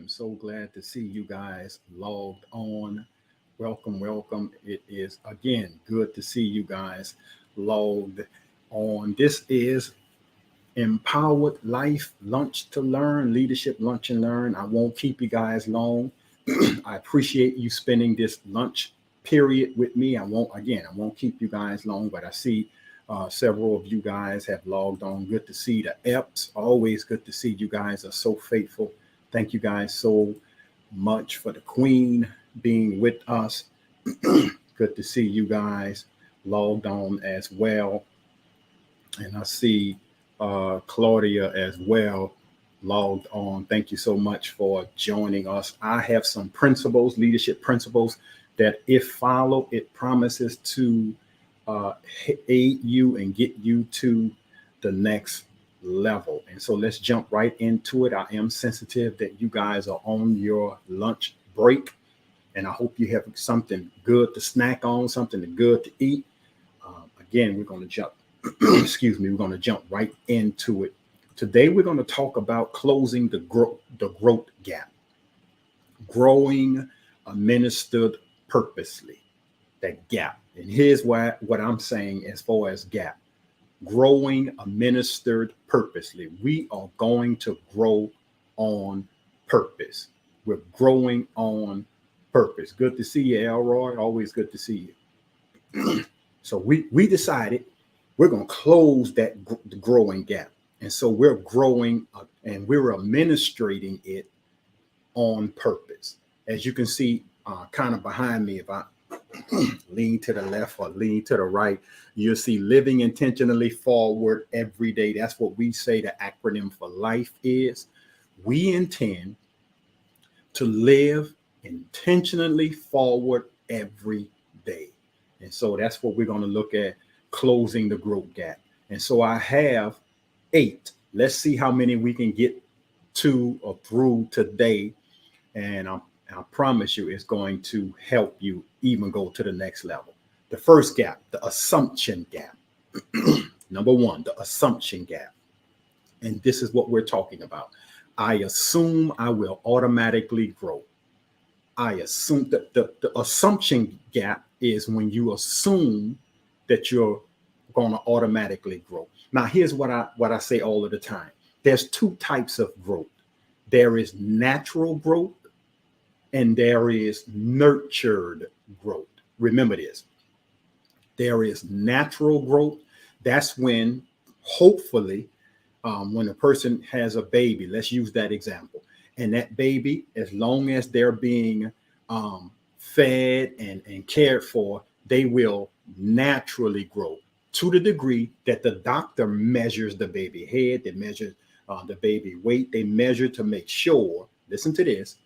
am so glad to see you guys logged on. Welcome, welcome. It is again good to see you guys logged on. This is Empowered Life Lunch to Learn, Leadership Lunch and Learn. I won't keep you guys long. I appreciate you spending this lunch period with me. I won't keep you guys long, but I see several of you guys have logged on. Good to see the EPs. Always good to see you guys are so faithful. Thank you guys so much for the Queen being with us. Good to see you guys logged on as well. And I see Claudia as well logged on. Thank you so much for joining us. I have some principles, leadership principles, that if followed, it promises to uh, aid you and get you to the next level. And so let's jump right into it. I am sensitive that you guys are on your lunch break, and I hope you have something good to snack on, something good to eat. Again, we're going to jump excuse me, we're going to jump right into it. Today, we're going to talk about closing the growth gap, growing administered purposely, that gap. And here's what I'm saying as far as gap, growing administered purposely. We are going to grow on purpose. We're growing on purpose. Good to see you, Elroy. Always good to see you. So we decided we're going to close that the growing gap. And so we're growing and we're administrating it on purpose. As you can see, kind of behind me, if I lean to the left or lean to the right, you'll see living intentionally forward every day. That's what we say the acronym for life is. We intend to live intentionally forward every day. And so that's what we're going to look at, closing the growth gap. And so I have 8. Let's see how many we can get to or through today. And I promise you it's going to help you even go to the next level. The first gap, the assumption gap. Number 1, the assumption gap. And this is what we're talking about. I assume I will automatically grow. I assume that the assumption gap is when you assume that you're going to automatically grow. Now, here's what I say all of the time. There's 2 types of growth. There is natural growth and there is nurtured growth. Remember this. There is natural growth. That's when, hopefully, when a person has a baby, let's use that example. And that baby, as long as they're being fed and cared for, they will naturally grow to the degree that the doctor measures the baby head, they measure the baby weight, they measure to make sure, listen to this,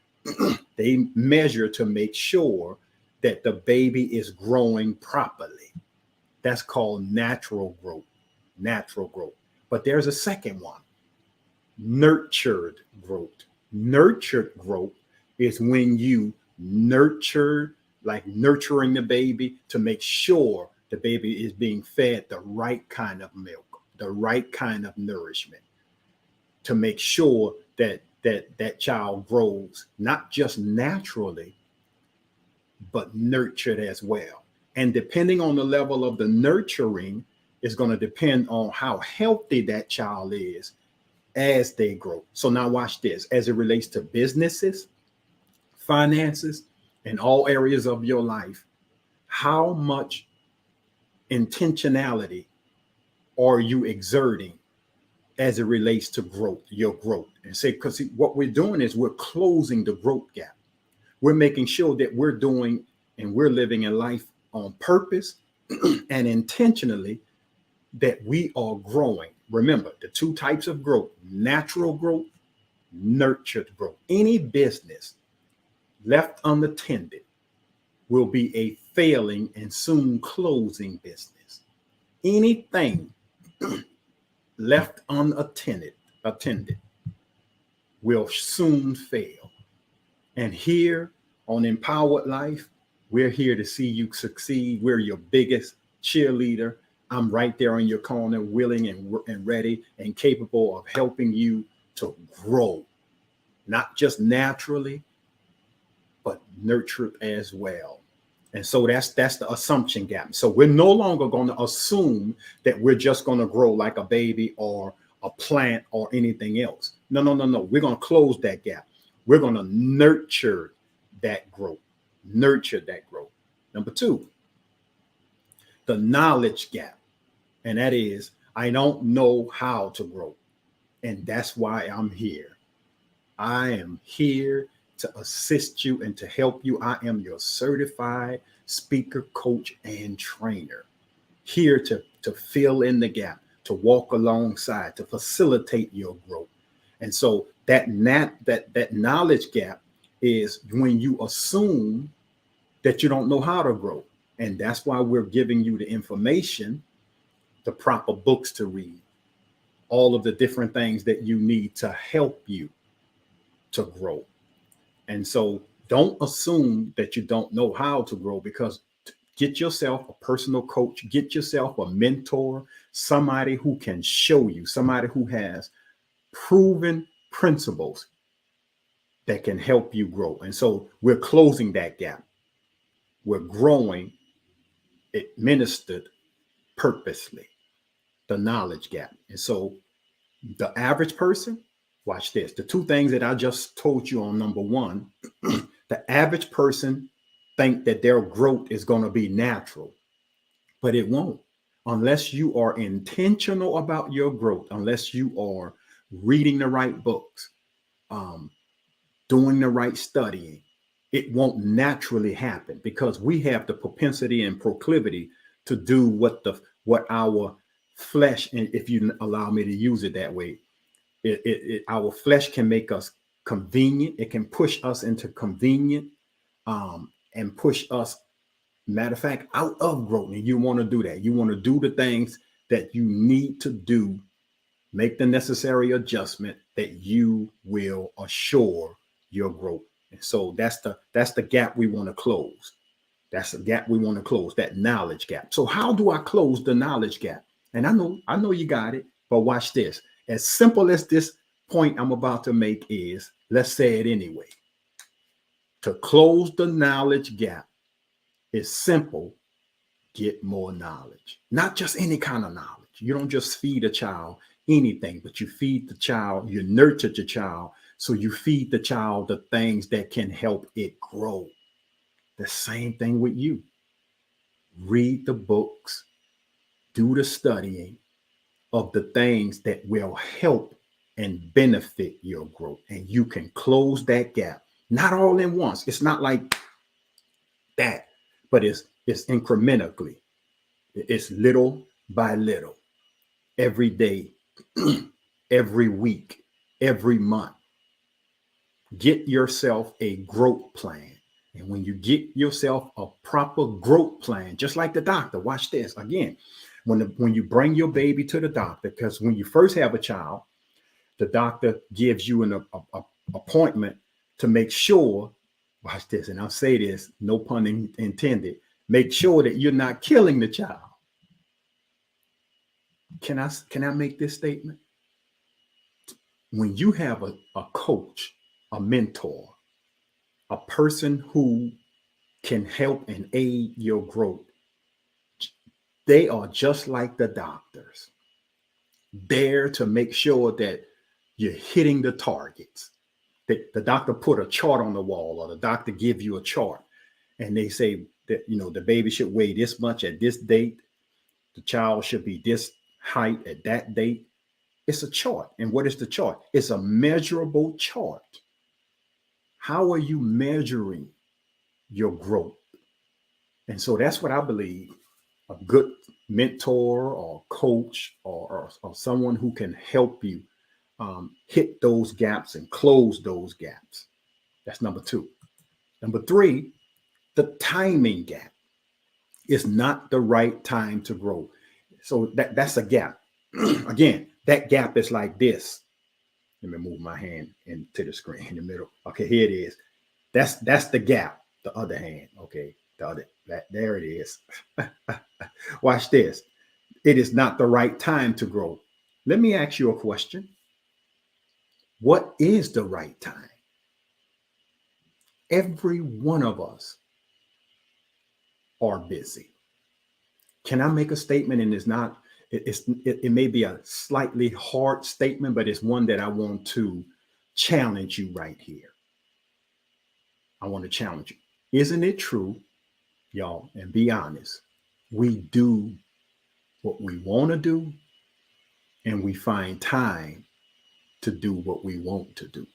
they measure to make sure that the baby is growing properly. That's called natural growth, natural growth. But there's a second one, nurtured growth. Nurtured growth is when you nurture, like nurturing the baby to make sure the baby is being fed the right kind of milk, the right kind of nourishment, to make sure that child grows not just naturally, but nurtured as well. And depending on the level of the nurturing is going to depend on how healthy that child is as they grow. So now watch this, as it relates to businesses, finances, and all areas of your life. How much intentionality are you exerting as it relates to growth, your growth? And say, because what we're doing is we're closing the growth gap. We're making sure that we're doing and we're living a life on purpose and intentionally, that we are growing. Remember the 2 types of growth, natural growth, nurtured growth. Any business left unattended will be a failing and soon closing business. Anything left attended will soon fail. And here on Empowered Life, we're here to see you succeed. We're your biggest cheerleader. I'm right there in your corner, willing and ready and capable of helping you to grow. not just naturally, but nurtured as well. And so that's the assumption gap. So we're no longer going to assume that we're just going to grow like a baby or a plant or anything else. No, no, no, no. We're going to close that gap. We're going to nurture that growth. Nurture that growth. Number two, the knowledge gap. And that is, I don't know how to grow. And that's why I'm here. I am here to assist you and to help you. I am your certified speaker, coach, and trainer, here to fill in the gap, to walk alongside, to facilitate your growth. And so that knowledge gap is when you assume that you don't know how to grow. And that's why we're giving you the information, the proper books to read, all of the different things that you need to help you to grow. And so don't assume that you don't know how to grow, because get yourself a personal coach, get yourself a mentor, somebody who can show you, somebody who has proven principles that can help you grow. And so we're closing that gap. We're growing, administered purposely, the knowledge gap. And so the average person, watch this. The two things that I just told you on number one, the average person think that their growth is going to be natural, but it won't. Unless you are intentional about your growth, unless you are reading the right books, doing the right studying, it won't naturally happen, because we have the propensity and proclivity to do what our flesh, and if you allow me to use it that way, our flesh can make us convenient. It can push us into convenient, and push us, matter of fact, out of growth. And you want to do that. You want to do the things that you need to do, make the necessary adjustment that you will assure your growth. And so that's the gap we want to close. That's the gap we want to close, that knowledge gap. So how do I close the knowledge gap? And I know you got it, but watch this. As simple as this point I'm about to make is, let's say it anyway. To close the knowledge gap is simple. Get more knowledge, not just any kind of knowledge. You don't just feed a child anything, but you feed the child, you nurture the child. So you feed the child the things that can help it grow. The same thing with you. Read the books, do the studying of the things that will help and benefit your growth. And you can close that gap, not all in once. It's not like that, but it's incrementally. It's little by little, every day, every week, every month. Get yourself a growth plan. And when you get yourself a proper growth plan, just like the doctor, watch this again. When you bring your baby to the doctor, because when you first have a child, the doctor gives you an appointment to make sure, watch this, and I'll say this, no pun intended, make sure that you're not killing the child. Can I make this statement? When you have a coach, a mentor, a person who can help and aid your growth, they are just like the doctors, there to make sure that you're hitting the targets. The doctor put a chart on the wall, or the doctor give you a chart, and they say that, the baby should weigh this much at this date. The child should be this height at that date. It's a chart. And what is the chart? It's a measurable chart. How are you measuring your growth? And so that's what I believe a good mentor or coach or someone who can help you hit those gaps and close those gaps. That's number two. Number three, the timing gap. It's not the right time to grow. So that's a gap. Again, that gap is like this. Let me move my hand into the screen in the middle. Okay, here it is. That's the gap. The other hand. Okay, there it is. Watch this. It is not the right time to grow. Let me ask you a question. What is the right time? Every one of us are busy. Can I make a statement? And it's not, it may be a slightly hard statement, but it's one that I want to challenge you right here. I want to challenge you. Isn't it true, y'all? And be honest. We do what we want to do, and we find time to do what we want to do.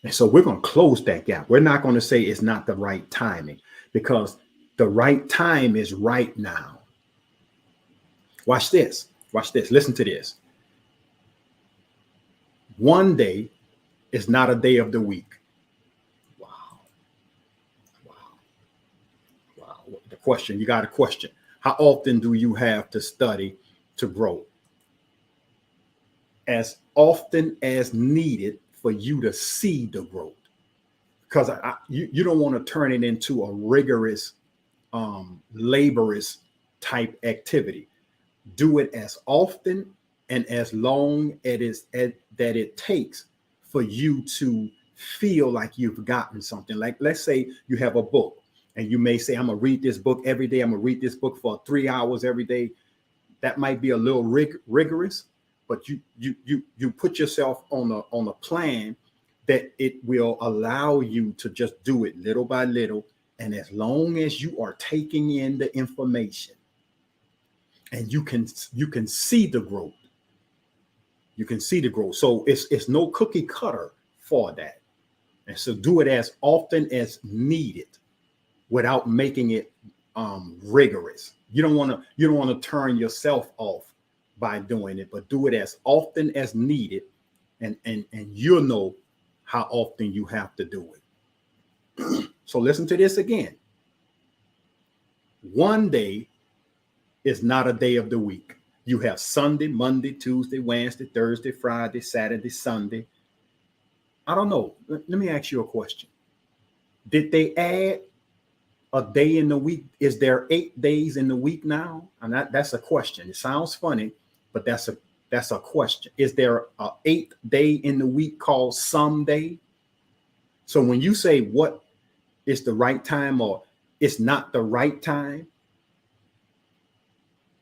And so we're going to close that gap. We're not going to say it's not the right timing, because the right time is right now. Watch this. Watch this. Listen to this. One day is not a day of the week. Wow. Wow. Wow. The question, you got a question. How often do you have to study to grow? As often as needed for you to see the growth. Because you don't want to turn it into a rigorous, laborious type activity. Do it as often and as long as that it takes for you to feel like you've gotten something. Like, let's say you have a book and you may say, I'm going to read this book every day. I'm going to read this book for 3 hours every day. That might be a little rigorous, but you put yourself on a plan that it will allow you to just do it little by little. And as long as you are taking in the information, and you can see the growth. You can see the growth. So it's no cookie cutter for that. And so do it as often as needed without making it rigorous. You don't want to turn yourself off by doing it, but do it as often as needed, and you'll know how often you have to do it. So listen to this again. One day is not a day of the week. You have Sunday, Monday, Tuesday, Wednesday, Thursday, Friday, Saturday, Sunday. I don't know. Let me ask you a question. Did they add a day in the week? Is there 8 days in the week now? And that's a question. It sounds funny, but that's a question. Is there an 8th day in the week called someday? So when you say what is the right time or it's not the right time,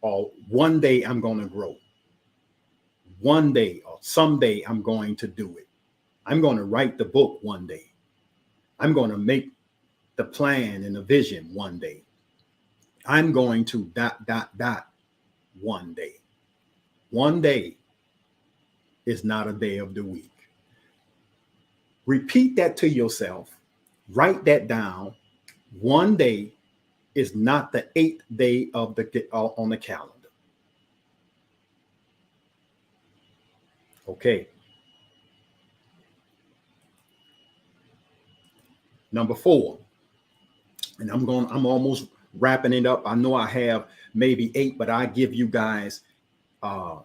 or one day I'm going to grow, one day or someday I'm going to do it. I'm going to write the book one day. I'm going to make the plan and the vision one day. I'm going to ... one day. One day is not a day of the week. Repeat that to yourself. Write that down. One day is not the 8th day of on the calendar. Okay. Number 4, and I'm almost wrapping it up. I know I have maybe 8, but I give you guys, I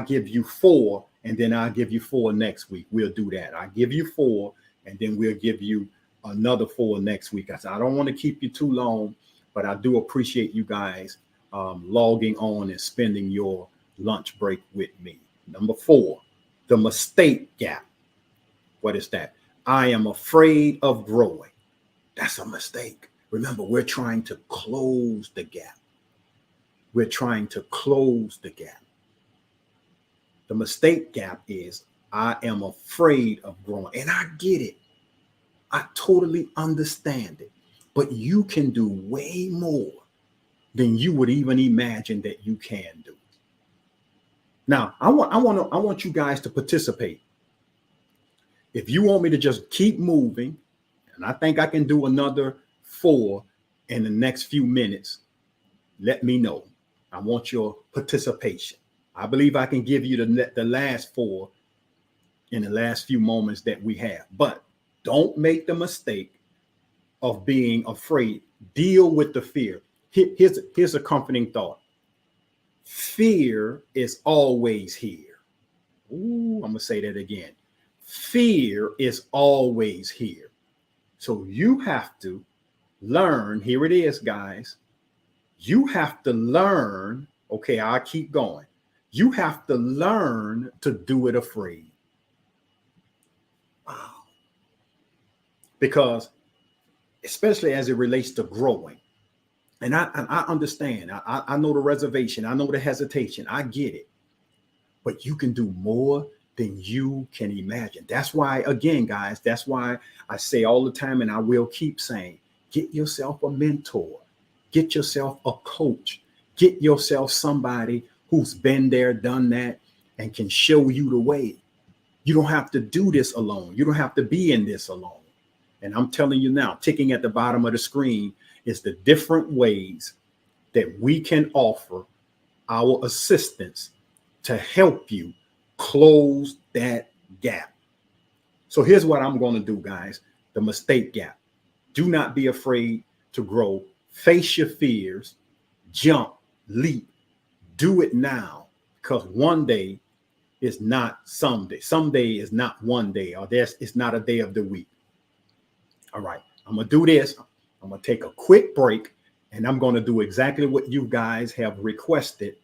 give you 4, and then I'll give you 4 next week. We'll do that. I give you 4, and then we'll give you another 4 next week. I don't want to keep you too long, but I do appreciate you guys logging on and spending your lunch break with me. Number 4, the mistake gap. What is that? I am afraid of growing. That's a mistake. Remember, we're trying to close the gap. We're trying to close the gap. The mistake gap is I am afraid of growing. And I get it. I totally understand it. But you can do way more than you would even imagine that you can do. Now, I want you guys to participate. If you want me to just keep moving, and I think I can do another 4 in the next few minutes, let me know. I want your participation. I believe I can give you the last 4 in the last few moments that we have. But don't make the mistake of being afraid. Deal with the fear. Here's a comforting thought. Fear is always here. Ooh, I'm going to say that again. Fear is always here. So you have to learn. Here it is, guys. You have to learn. Okay, I'll keep going. You have to learn to do it afraid. Wow. because especially as it relates to growing. And I understand. I know the reservation. I know the hesitation. I get it. But you can do more than you can imagine. That's why, again, guys, that's why I say all the time, and I will keep saying, get yourself a mentor, get yourself a coach, get yourself somebody who's been there, done that, and can show you the way. You don't have to do this alone. You don't have to be in this alone. And I'm telling you now, ticking at the bottom of the screen is the different ways that we can offer our assistance to help you close that gap. So here's what I'm going to do, guys. The mistake gap. Do not be afraid to grow. Face your fears, jump, leap, do it now, because one day is not someday. Someday is not one day, or it's not a day of the week. All right, I'm going to do this. I'm going to take a quick break, and I'm going to do exactly what you guys have requested.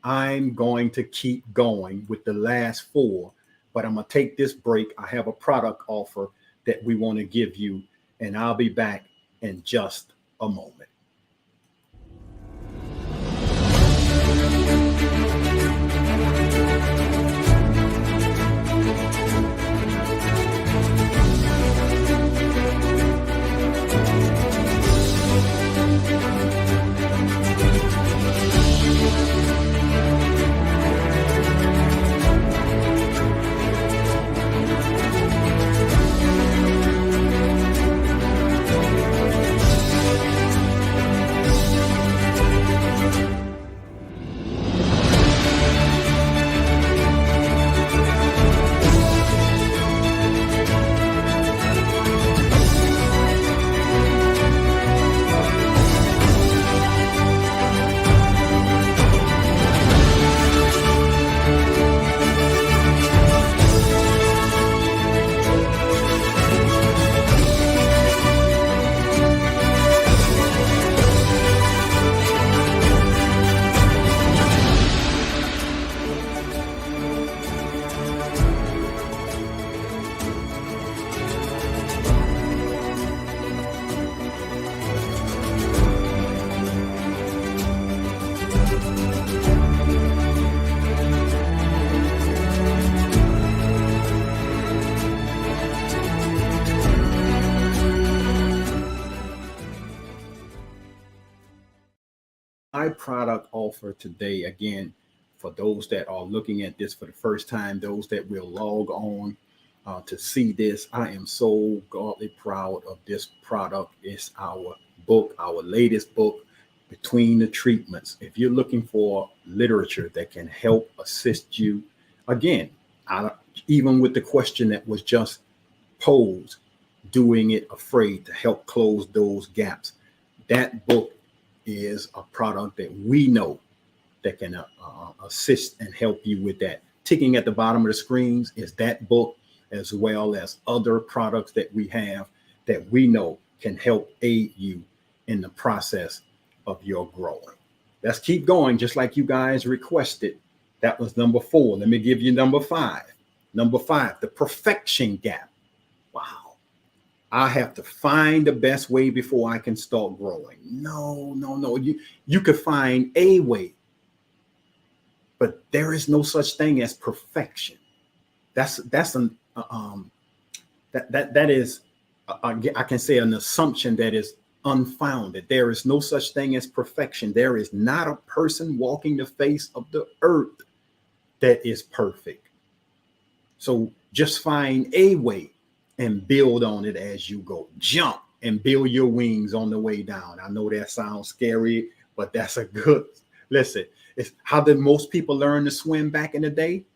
I'm going to keep going with the last 4, but I'm going to take this break. I have a product offer that we want to give you, and I'll be back in just a moment. My product offer today, again, for those that are looking at this for the first time, those that will log on to see this, I am so godly proud of this product. It's our book, our latest book, Between the Treatments. If you're looking for literature that can help assist you, again, even with the question that was just posed, doing it afraid, to help close those gaps, that book is a product that we know that can assist and help you with that. Ticking at the bottom of the screens is that book, as well as other products that we have that we know can help aid you in the process of your growing. Let's keep going, just like you guys requested. That was number 4. Let me give you number 5. Number 5, the perfection gap. Wow. I have to find the best way before I can start growing. No. You could find a way, but there is no such thing as perfection. That is, I can say, an assumption that is unfounded. There is no such thing as perfection. There is not a person walking the face of the earth that is perfect. So just find a way and build on it as you go. Jump and build your wings on the way down. I know that sounds scary, but that's a good, listen, it's how did most people learn to swim back in the day?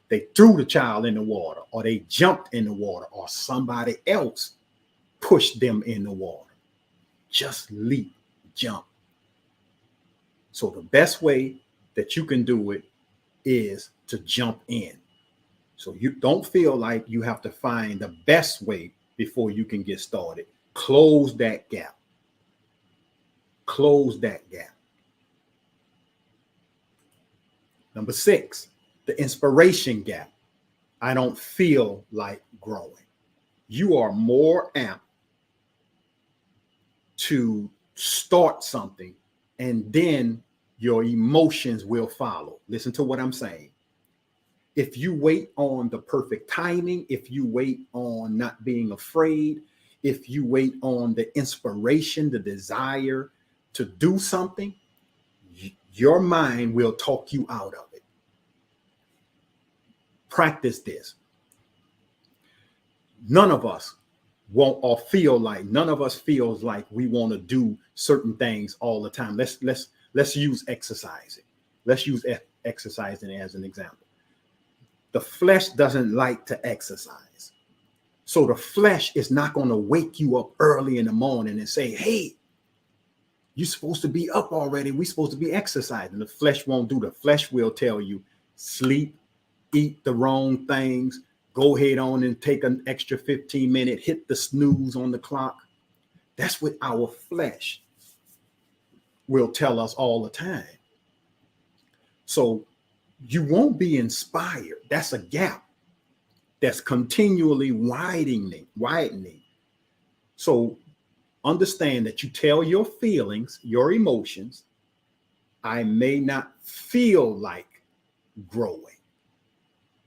They threw the child in the water, or they jumped in the water, or somebody else pushed them in the water. Just leap, jump. So the best way that you can do it is to jump in. So you don't feel like you have to find the best way before you can get started. Close that gap. Close that gap. Number 6, the inspiration gap. I don't feel like growing. You are more apt to start something, and then your emotions will follow. Listen to what I'm saying. If you wait on the perfect timing, if you wait on not being afraid, if you wait on the inspiration, the desire to do something, your mind will talk you out of it. Practice this. None of us want or feel like, none of us feels like we want to do certain things all the time. Let's use exercising. Let's use exercising as an example. The flesh doesn't like to exercise. So the flesh is not going to wake you up early in the morning and say, hey, you're supposed to be up already. We're supposed to be exercising. The flesh won't do. The flesh will tell you, sleep, eat the wrong things, go ahead on and take an extra 15 minutes, hit the snooze on the clock. That's what our flesh will tell us all the time. So you won't be inspired. That's a gap that's continually widening. So understand that you tell your feelings, your emotions, I may not feel like growing,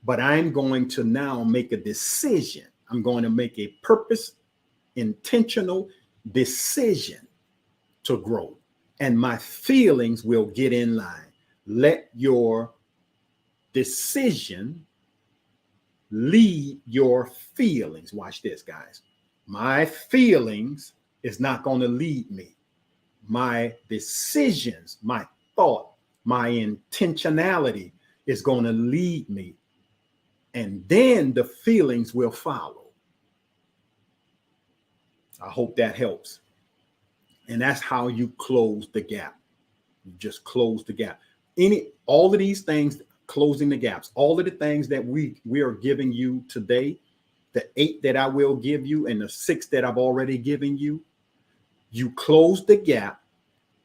but I'm going to now make a decision. I'm going to make a intentional decision to grow, and my feelings will get in line. Let your decision lead your feelings. Watch this, guys. My feelings is not going to lead me. My decisions, my thought, my intentionality is going to lead me. And then the feelings will follow. I hope that helps. And that's how you close the gap. You just close the gap. All of these things, closing the gaps, all of the things that we are giving you today, the 8 that I will give you and the 6 that I've already given you, you close the gap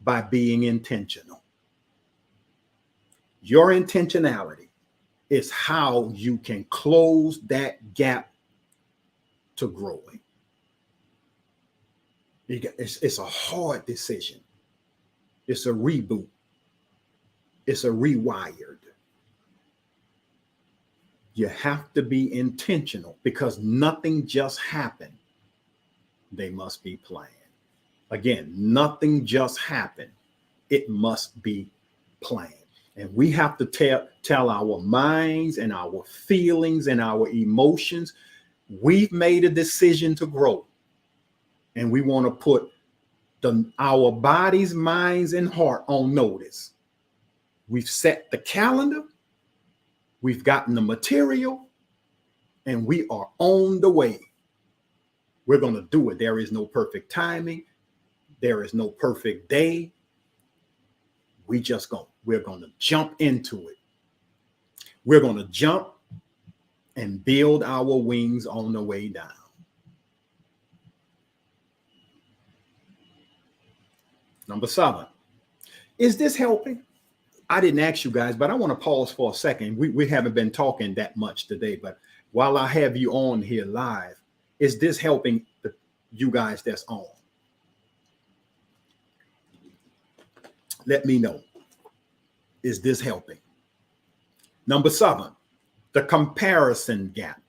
by being intentional. Your intentionality is how you can close that gap to growing. It's a hard decision. It's a reboot. It's a rewired. You have to be intentional because nothing just happened. They must be planned. Again, nothing just happened. It must be planned. And we have to tell our minds and our feelings and our emotions, we've made a decision to grow. And we want to put our bodies, minds, and heart on notice. We've set the calendar. We've gotten the material. And we are on the way. We're going to do it. There is no perfect timing. There is no perfect day. We're going to jump into it. We're going to jump and build our wings on the way down. Number 7. Is this helping? I didn't ask you guys, but I want to pause for a second. We haven't been talking that much today, but while I have you on here live, is this helping you guys that's on? Let me know. Is this helping? Number 7, the comparison gap.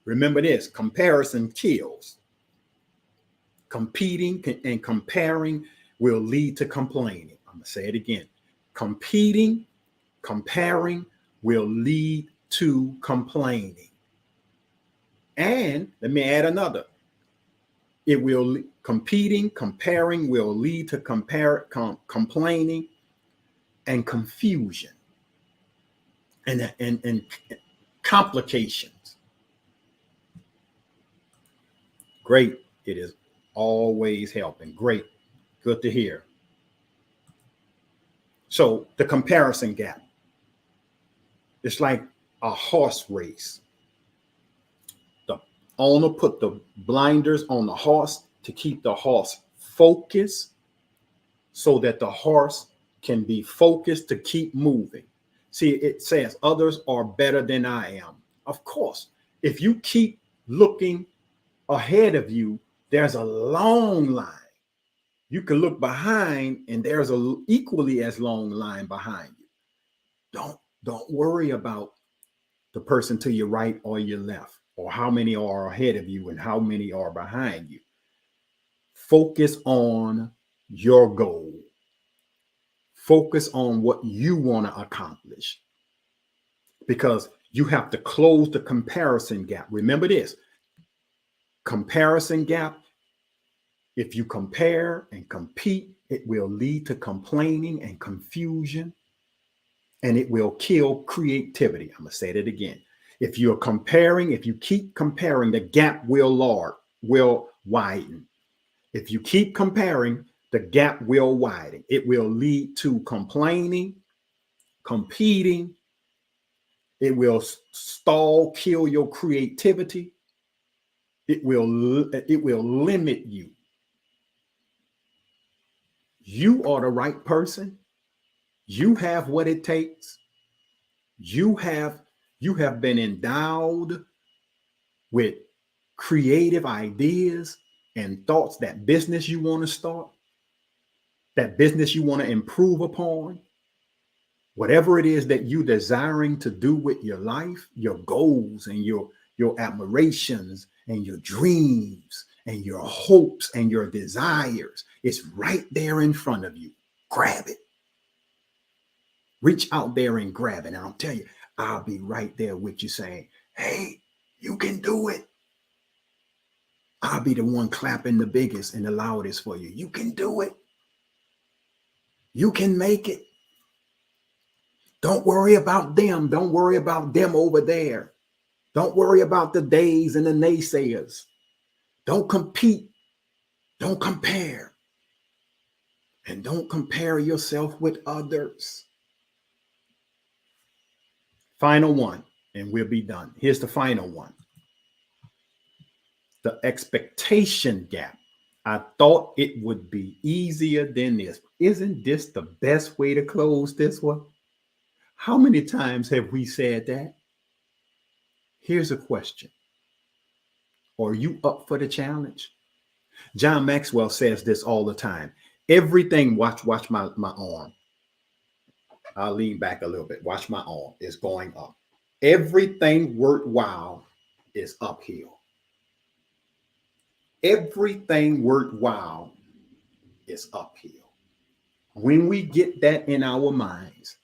Remember this, comparison kills. Competing and comparing will lead to complaining. I'm going to say it again. Comparing will lead to complaining. And let me add another. Comparing will lead to complaining and confusion and complications. Great. It is always helping. Great. Good to hear. So the comparison gap. It's like a horse race. The owner put the blinders on the horse to keep the horse focused so that the horse can be focused to keep moving. See, it says others are better than I am. Of course, if you keep looking ahead of you, there's a long line. You can look behind and there's a equally as long line behind you. Don't worry about the person to your right or your left, or how many are ahead of you and how many are behind you. Focus on your goal. Focus on what you want to accomplish, because you have to close the comparison gap. Remember this comparison gap. If you compare and compete, it will lead to complaining and confusion, and it will kill creativity. I'm going to say that again. If you're comparing, if you keep comparing, the gap will widen. If you keep comparing, the gap will widen. It will lead to complaining, competing. It will kill your creativity. It will limit you. You are the right person. You have what it takes. You have been endowed with creative ideas and thoughts, that business you want to start, that business you want to improve upon, whatever it is that you desiring to do with your life, your goals and your admirations and your dreams and your hopes and your desires. It's right there in front of you. Grab it. Reach out there and grab it. And I'll tell you, I'll be right there with you saying, hey, you can do it. I'll be the one clapping the biggest and the loudest for you. You can do it. You can make it. Don't worry about them. Don't worry about them over there. Don't worry about the days and the naysayers. Don't compete. Don't compare. And don't compare yourself with others. Final one, and we'll be done. Here's the final one. The expectation gap. I thought it would be easier than this. Isn't this the best way to close this one? How many times have we said that? Here's a question. Are you up for the challenge? John Maxwell says this all the time. Everything, watch my arm. I'll lean back a little bit. Watch my arm. It's going up. Everything worthwhile is uphill. Everything worthwhile is uphill. When we get that in our minds,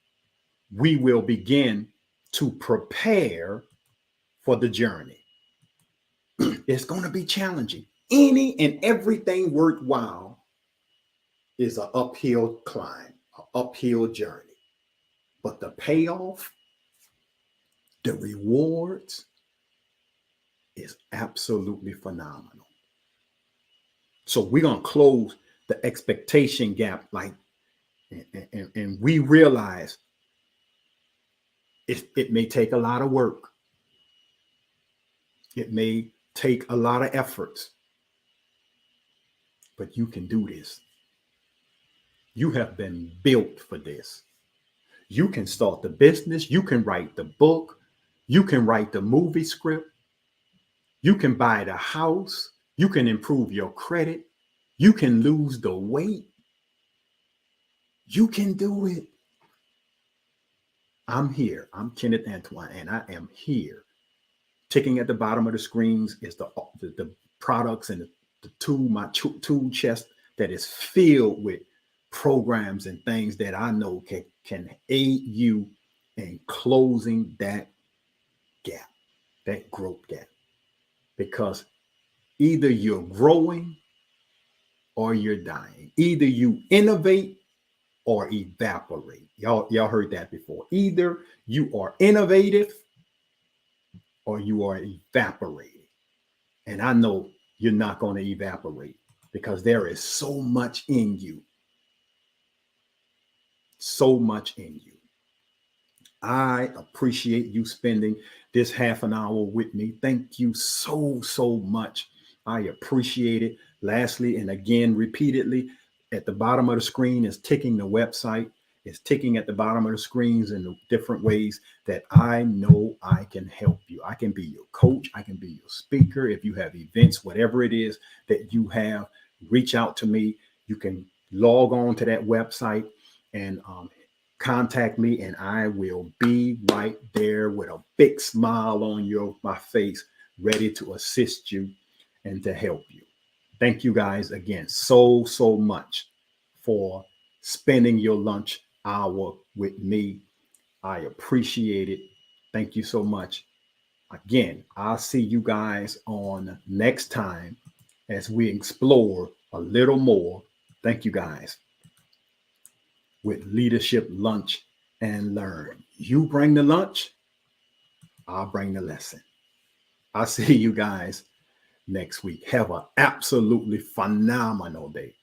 we will begin to prepare for the journey. It's going to be challenging. Any and everything worthwhile is an uphill climb, an uphill journey. But the payoff, the rewards is absolutely phenomenal. So we're going to close the expectation gap, like, and we realize it may take a lot of work. It may take a lot of efforts, but you can do this. You have been built for this. You can start the business. You can write the book. You can write the movie script. You can buy the house. You can improve your credit. You can lose the weight. You can do it. I'm here. I'm Kenneth Antoine, and I am here. Ticking at the bottom of the screens is the products and my tool chest that is filled with programs and things that I know can aid you in closing that gap, that growth gap. Because either you're growing or you're dying. Either you innovate or evaporate. Y'all heard that before. Either you are innovative or you are evaporating. And I know you're not going to evaporate, because there is so much in you. So much in you. I appreciate you spending this half an hour with me. Thank you so much. I appreciate it. Lastly, and again, repeatedly, at the bottom of the screen is ticking the website. It's ticking at the bottom of the screens in the different ways that I know I can help you. I can be your coach. I can be your speaker. If you have events, whatever it is that you have, reach out to me. You can log on to that website and contact me, and I will be right there with a big smile on my face, ready to assist you and to help you. Thank you guys again so much for spending your lunch hour with me. I appreciate it. Thank you so much. Again, I'll see you guys on next time as we explore a little more. Thank you guys. With Leadership Lunch and Learn. You bring the lunch, I'll bring the lesson. I'll see you guys next week. Have an absolutely phenomenal day.